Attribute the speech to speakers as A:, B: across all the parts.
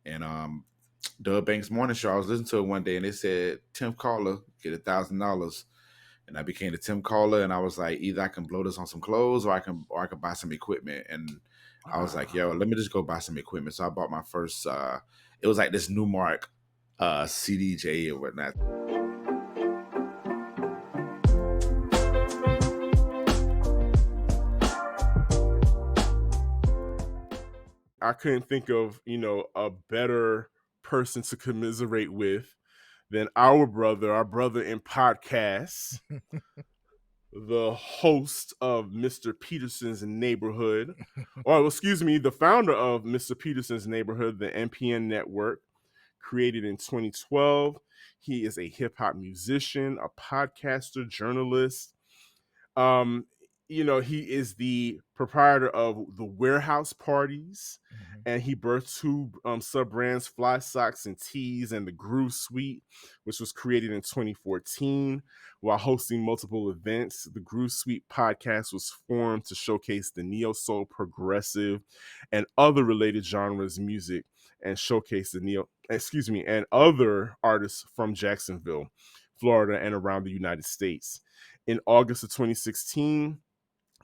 A: And Doug Banks Morning Show, I was listening to it one day, and they said 10th caller get $1,000. And I became the 10th caller, and I was like, either I can blow this on some clothes, or I can buy some equipment. And I was like, yo, let me just go buy some equipment. So I bought my first. It was like this Newmark CDJ or whatnot.
B: I couldn't think of, a better person to commiserate with than our brother in podcasts, the host of Mr. Peterson's Neighborhood, or excuse me, the founder of Mr. Peterson's Neighborhood, the MPN Network, created in 2012. He is a hip hop musician, a podcaster, journalist. He is the proprietor of the Warehouse Parties, and he birthed two sub brands, Fly Socks and Tees, and the Groove Suite, which was created in 2014. While hosting multiple events, the Groove Suite podcast was formed to showcase the neo soul, progressive, and other related genres music, and showcase and other artists from Jacksonville, Florida, and around the United States. In August of 2016,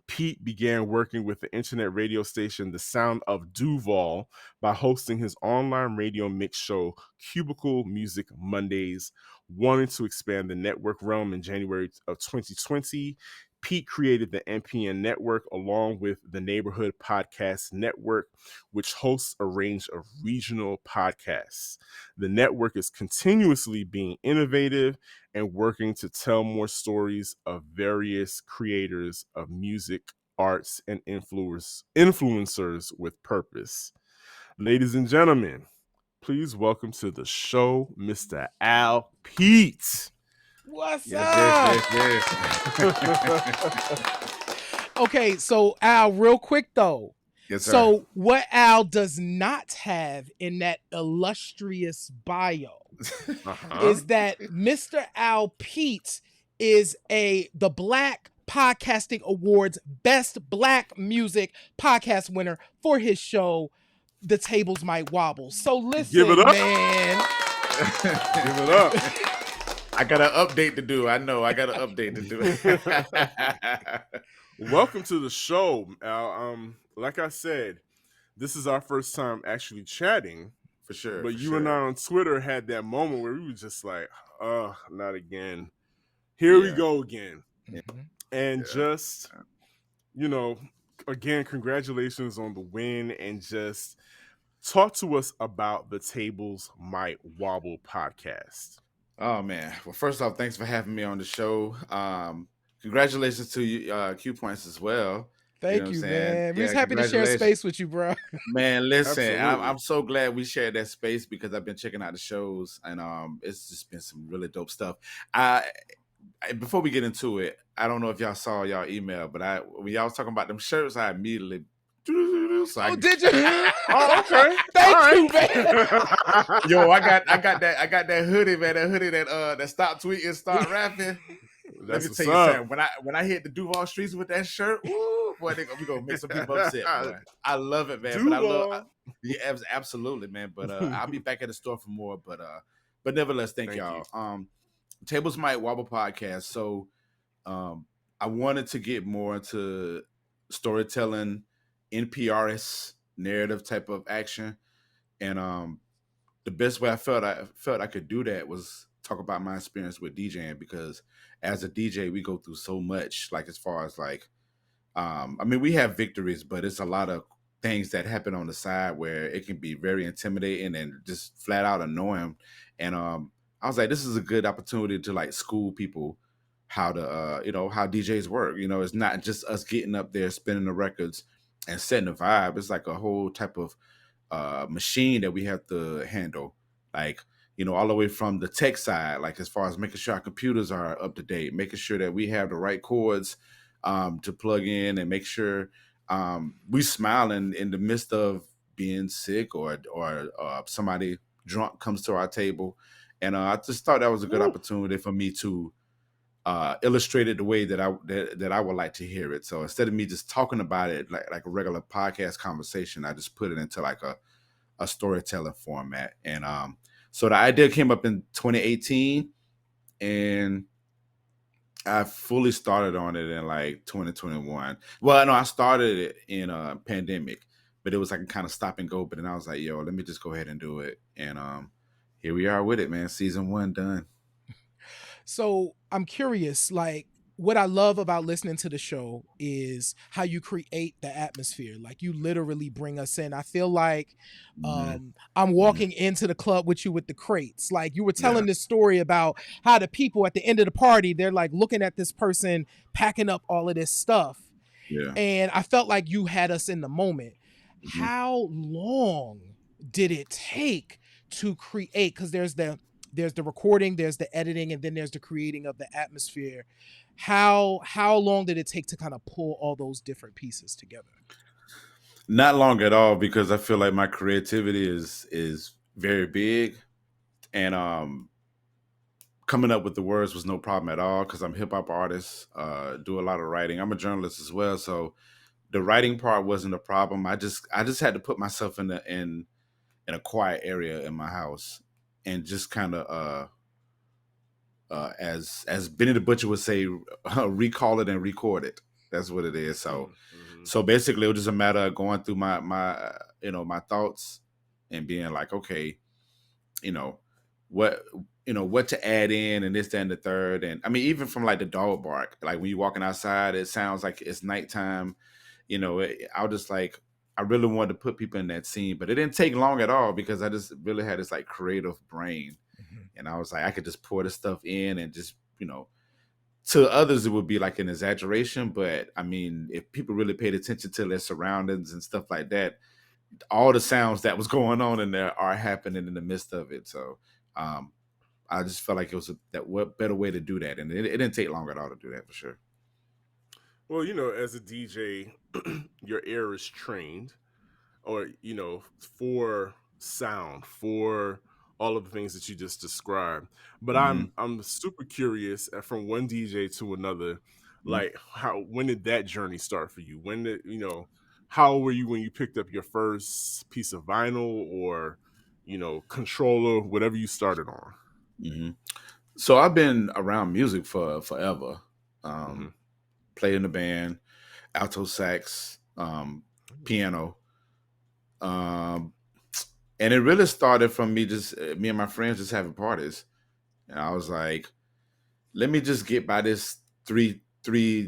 B: Pete began working with the internet radio station The Sound of Duval by hosting his online radio mix show, Cubicle Music Mondays. Wanting to expand the network realm in January of 2020, Pete created the MPN Network along with the Neighborhood Podcast Network, which hosts a range of regional podcasts. The network is continuously being innovative and working to tell more stories of various creators of music, arts, and influencers with purpose. Ladies and gentlemen, please welcome to the show, Mr. Al Pete.
C: What's
A: Yes,
C: up?
A: yes.
C: Okay, so Al, real quick though.
A: Yes, sir.
C: So what Al does not have in that illustrious bio is that Mr. Al Pete is the Black Podcasting Awards Best Black Music Podcast winner for his show, The Tables Might Wobble. So listen,
B: Give it up.
C: man.
B: Give it up.
A: I got an update to do. I know. I got an update to do.
B: Welcome to the show, Al. Like I said, this is our first time actually chatting.
A: For sure.
B: But you and I on Twitter had that moment where we were just like, oh, not again. Here we go again.
A: Yeah.
B: And just, again, congratulations on the win, and just talk to us about the Tables Might Wobble podcast.
A: Oh, man. Well, first off, thanks for having me on the show. Congratulations to you, Q Points as well.
C: Thank you, man. We're just happy to share space with you, bro.
A: Man, listen, I'm so glad we shared that space because I've been checking out the shows, and it's just been some really dope stuff. Before we get into it, I don't know if y'all saw y'all email, but when y'all was talking about them shirts, I immediately.
C: So did you?
B: Oh, okay.
C: Thank you, man.
A: Yo, I got that hoodie, man. That hoodie that stop tweeting, start rapping. Let me tell you something. When I hit the Duval streets with that shirt, ooh, boy, we gonna make some people upset. Boy. I love it, man.
B: Duval.
A: Yeah, absolutely, man. But I'll be back at the store for more. But nevertheless, thank y'all. Tables Might Wobble podcast. So I wanted to get more into storytelling, NPRS narrative type of action, and the best way I felt I could do that was talk about my experience with DJing, because as a DJ we go through so much, like as far as like we have victories, but it's a lot of things that happen on the side where it can be very intimidating and just flat out annoying. And I was like, this is a good opportunity to like school people how to how DJs work. It's not just us getting up there spinning the records and setting the vibe. It's like a whole type of machine that we have to handle, like all the way from the tech side, like as far as making sure our computers are up to date, making sure that we have the right cords to plug in, and make sure we smiling in the midst of being sick or somebody drunk comes to our table. And I just thought that was a good opportunity for me to illustrate it the way that I would like to hear it. So instead of me just talking about it like a regular podcast conversation, I just put it into like a a storytelling format. And so the idea came up in 2018, and I fully started on it in like 2021. Well, no, I started it in a pandemic, but it was like a kind of stop and go. But then I was like, yo, let me just go ahead and do it. And here we are with it, man. Season 1 done.
C: So I'm curious, like, what I love about listening to the show is how you create the atmosphere. Like, you literally bring us in. I feel like I'm walking into the club with you with the crates. Like, you were telling this story about how the people at the end of the party, they're like looking at this person packing up all of this stuff.
A: Yeah.
C: And I felt like you had us in the moment. How long did it take to create? Because there's the recording, there's the editing, and then there's the creating of the atmosphere. How long did it take to kind of pull all those different pieces together?
A: Not long at all, because I feel like my creativity is very big, and coming up with the words was no problem at all, because I'm a hip hop artist, do a lot of writing. I'm a journalist as well, so the writing part wasn't a problem. I just had to put myself in a quiet area in my house, and just kind of as Benny the Butcher would say, recall it and record it. That's what it is. So so basically it was just a matter of going through my my thoughts and being like, okay, what what to add in, and this, that, and the third. And I mean, even from like the dog bark, like when you're walking outside, it sounds like it's nighttime. I was just like, I really wanted to put people in that scene, but it didn't take long at all, because I just really had this like creative brain. And I was like, I could just pour this stuff in, and just, to others it would be like an exaggeration, but I mean, if people really paid attention to their surroundings and stuff like that, all the sounds that was going on in there are happening in the midst of it. So I just felt like it was what better way to do that, and it didn't take long at all to do that, for sure.
B: Well, as a DJ, your ear is trained, or for sound, for all of the things that you just described. But I'm super curious, from one DJ to another, like when did that journey start for you? When did how old were you when you picked up your first piece of vinyl, or controller, whatever you started on?
A: So I've been around music for forever. Played in the band, alto sax, piano. And it really started from me and my friends just having parties. And I was like, let me just get by this three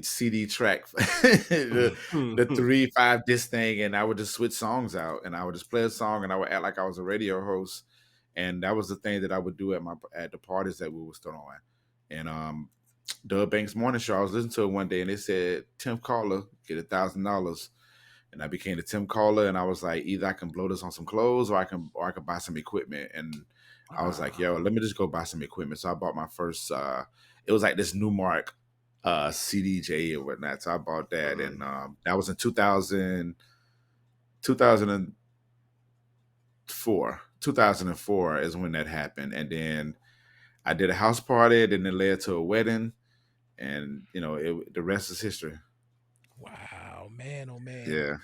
A: CD track, the 3-5 disc thing, and I would just switch songs out, and I would just play a song, and I would act like I was a radio host. And that was the thing that I would do at the parties that we were still on. And Doug Banks' morning show, I was listening to it one day, and they said, Tim Caller, get $1,000. And I became the Tim Caller, and I was like, either I can blow this on some clothes, or I can buy some equipment. And I was like, yo, let me just go buy some equipment. So I bought my first it was like this Newmark CDJ or whatnot. So I bought that, and that was in 2004 is when that happened. And then I did a house party, then it led to a wedding, and the rest is history.
C: Wow, man, oh man.
A: Yeah.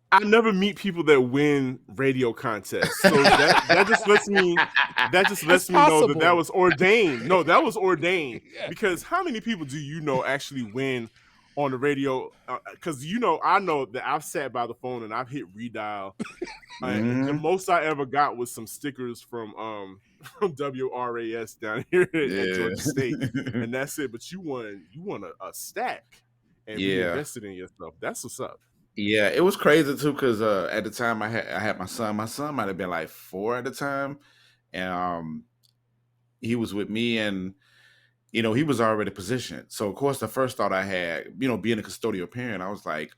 B: I never meet people that win radio contests, so that just lets me know that was ordained. No, that was ordained. Because how many people do you know actually win on the radio? Because I know that I've sat by the phone and I've hit redial. The most I ever got was some stickers from WRAS down here at Georgia State, and that's it. But you won a stack and reinvested in yourself. That's what's up.
A: Yeah, it was crazy too, because at the time I had my son. My son might have been like 4 at the time, and he was with me, and he was already positioned. So of course, the first thought I had, being a custodial parent, I was like,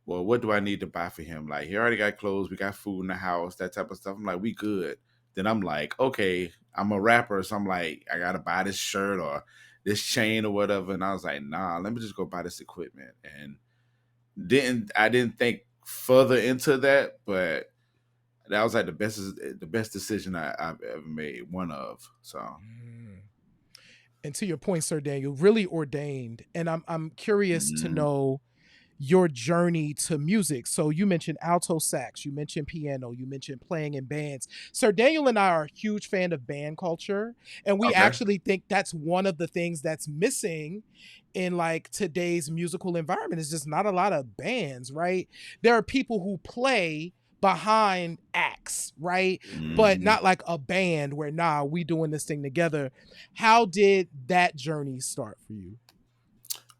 A: well, what do I need to buy for him? Like, he already got clothes, we got food in the house, that type of stuff. I'm like, we good. Then I'm like, okay, I'm a rapper, so I'm like, I gotta buy this shirt or this chain or whatever. And I was like, nah, let me just go buy this equipment. And I didn't think further into that, but that was like the best decision I've ever made, one of. So
C: and to your point, Sir Daniel, really ordained. And I'm curious to know, your journey to music. So you mentioned alto sax, you mentioned piano, you mentioned playing in bands. Sir Daniel and I are a huge fan of band culture, and we
A: Okay.
C: actually think that's one of the things that's missing in like today's musical environment. Is just not a lot of bands, right? There are people who play behind acts, right? But
A: Mm-hmm.
C: not like a band where we doing this thing together. How did that journey start for you?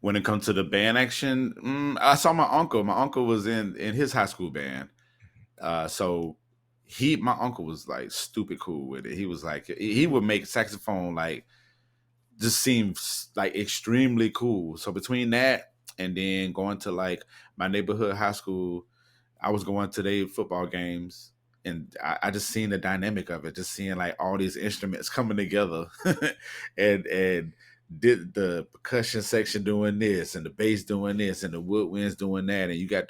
A: When it comes to the band action, I saw my uncle. My uncle was in his high school band. So my uncle was like stupid cool with it. He was like, he would make saxophone like just seem like extremely cool. So between that and then going to like my neighborhood high school, I was going to their football games, and I just seen the dynamic of it, just seeing like all these instruments coming together, and did the percussion section doing this, and the bass doing this, and the woodwinds doing that, and you got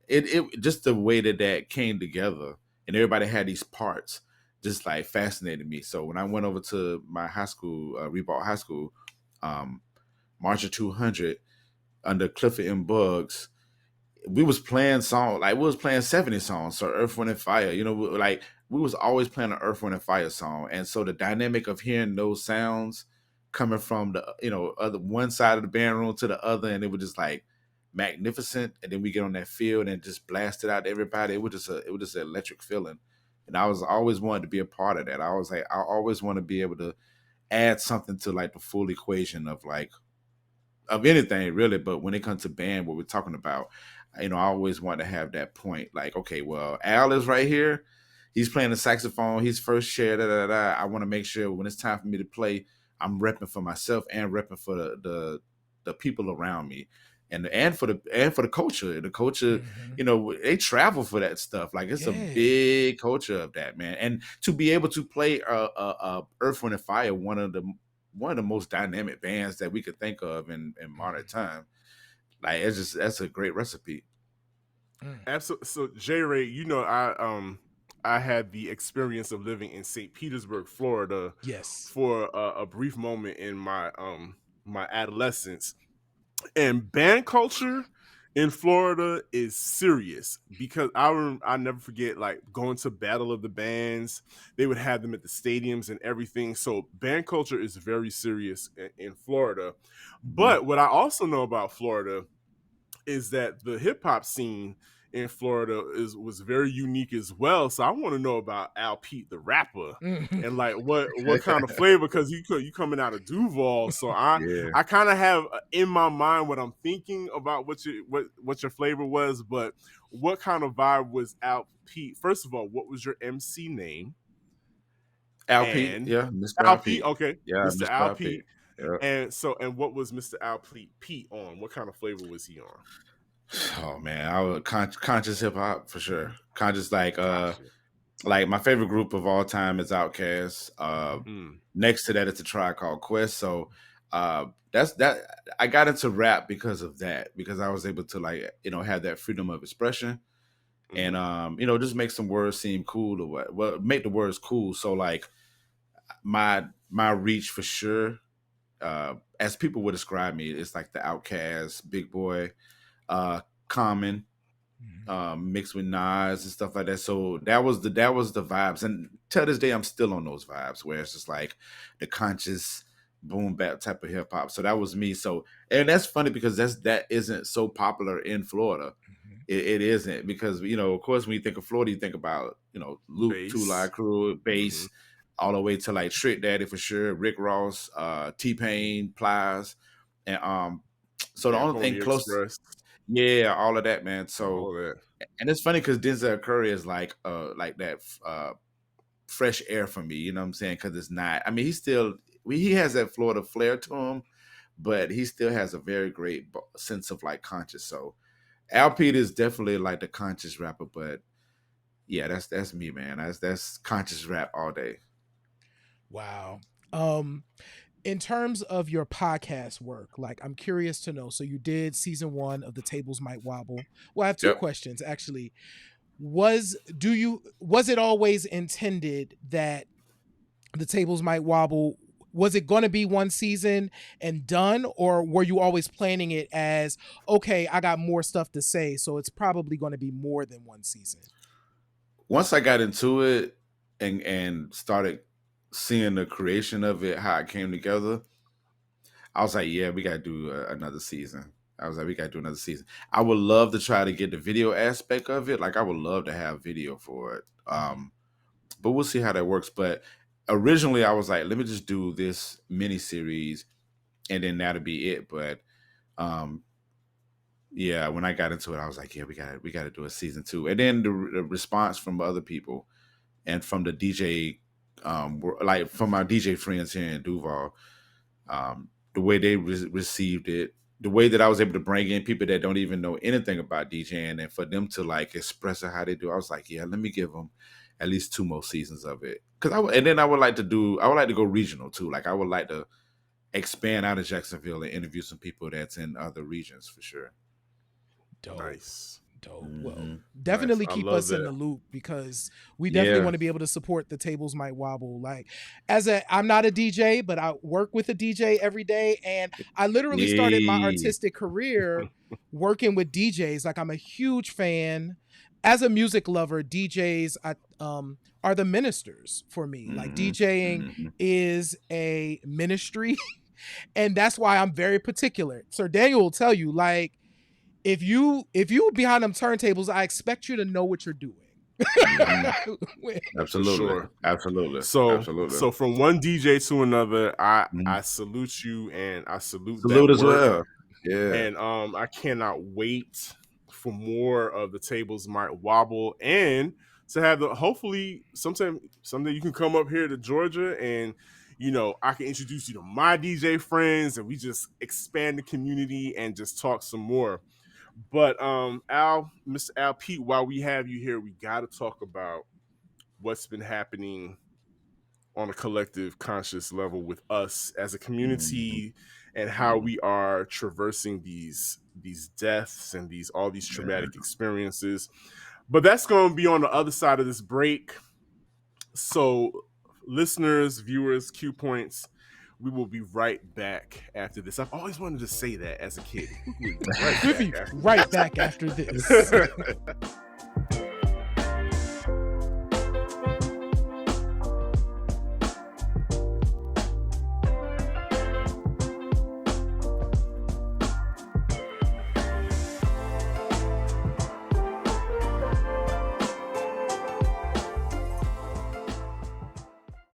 A: it just the way that came together, and everybody had these parts, just like fascinated me. So when I went over to my high school, Reebok High School, um, March of 200 under Clifford and Bugs, we was playing songs like we was playing 70 songs, so Earth, Wind and Fire, like we was always playing an Earth, Wind and Fire song. And so the dynamic of hearing those sounds coming from the other one side of the band room to the other, and it was just like magnificent. And then we get on that field and just blast it out to everybody. It was just an electric feeling, and I was always wanted to be a part of that. I was like, I always want to be able to add something to like the full equation of like of anything really. But when it comes to band, what we're talking about, I always want to have that point. Like, okay, well, Al is right here. He's playing the saxophone. He's first chair. Da, da, da. I want to make sure when it's time for me to play, I'm repping for myself and repping for the people around me, and for the culture. The culture, they travel for that stuff. Like it's a big culture of that, man. And to be able to play Earth, Wind and Fire, one of the most dynamic bands that we could think of in modern time. Like that's a great recipe.
B: Absolutely. So J Ray, I had the experience of living in St. Petersburg, Florida,
C: Yes.
B: for a brief moment in my adolescence, and band culture in Florida is serious, because I never forget like going to Battle of the Bands. They would have them at the stadiums and everything. So band culture is very serious in Florida. But what I also know about Florida is that the hip hop scene in Florida was very unique as well. So I want to know about Al Pete the rapper, and like what kind of flavor, because you coming out of Duval. So
A: Yeah.
B: I kind of have in my mind what I'm thinking about what your flavor was, but what kind of vibe was Al Pete? First of all, what was your MC name?
A: Al Pete,
B: And
A: yeah, Mr.
B: Al
A: Al
B: Pete,
A: Pete.
B: okay,
A: Yeah,
B: Mr.
A: Mr.
B: Al
A: Al Pete.
B: Pete.
A: Yeah.
B: And what was Mr. Al Pete on? What kind of flavor was he on?
A: Oh man, I was conscious hip hop for sure. Conscious
B: Gotcha.
A: like my favorite group of all time is Outkast. Next to that, it's a Tribe Called Quest. So that's that. I got into rap because of that, because I was able to like have that freedom of expression, and just make some words seem cool or what. Well, make the words cool. So like my reach for sure, as people would describe me, it's like the Outkast, Big Boy, Common, mixed with Nas and stuff like that. So that was the vibes, and to this day I'm still on those vibes where it's just like the conscious boom bap type of hip hop. So that was me. So, and that's funny because that isn't so popular in Florida. It isn't, because of course when you think of Florida, you think about Luke, Two Live Crew, bass, all the way to like Trick Daddy for sure, Rick Ross, T-Pain, Plies, and so the only thing
B: Pony
A: close,
B: Express.
A: yeah, all of that, man. So,
B: All that.
A: and it's funny because Denzel Curry is like that fresh air for me. You know what I'm saying? Because it's not. I mean, he has that Florida flair to him, but he still has a very great sense of like conscious. So Al Pete is definitely like the conscious rapper, but yeah, that's me, man. That's conscious rap all day.
C: Wow. In terms of your podcast work, like I'm curious to know. So you did season 1 of the Tables Might Wobble. Well, I have two questions actually. Was it always intended that the Tables Might Wobble was it going to be one season and done, or were you always planning it as, okay, I got more stuff to say, so it's probably going to be more than one season?
A: Once I got into it and started seeing the creation of it, how it came together, I was like, yeah, we got to do another season. I was like, we got to do another season. I would love to try to get the video aspect of it. Like, I would love to have video for it. But we'll see how that works. But originally I was like, let me just do this mini series and then that'll be it. But yeah, when I got into it, I was like, yeah, we gotta do a season 2. And then the response from other people and from the DJ, like from my DJ friends here in Duval, the way they received it, the way that I was able to bring in people that don't even know anything about DJing, and for them to like express it how they do, I was like, yeah, let me give them at least 2 more seasons of it. And then I would like to go regional too. Like I would like to expand out of Jacksonville and interview some people that's in other regions for sure.
C: Dope.
B: Nice.
C: Dope. Well, definitely keep us in the loop, because we definitely want to be able to support the Tables Might Wobble. Like, I'm not a DJ, but I work with a DJ every day, and I literally started my artistic career working with DJs. Like, I'm a huge fan. As a music lover, DJs are the ministers for me. Like, DJing is a ministry, and that's why I'm very particular. Sir Daniel will tell you, like, if you behind them turntables, I expect you to know what you're doing.
A: Absolutely.
B: Sure.
A: Absolutely.
B: So from one DJ to another, I salute you, and I salute
A: as well. Yeah.
B: And I cannot wait for more of the Tables Might Wobble, and to have hopefully someday you can come up here to Georgia, and I can introduce you to my DJ friends, and we just expand the community and just talk some more. But Mr. Al Pete, while we have you here, we got to talk about what's been happening on a collective conscious level with us as a community, and how we are traversing these deaths and all these traumatic experiences. But that's going to be on the other side of this break. So listeners, viewers, Q Points, we will be right back after this. I've always wanted to say that as a kid.
C: We'll be right back after this.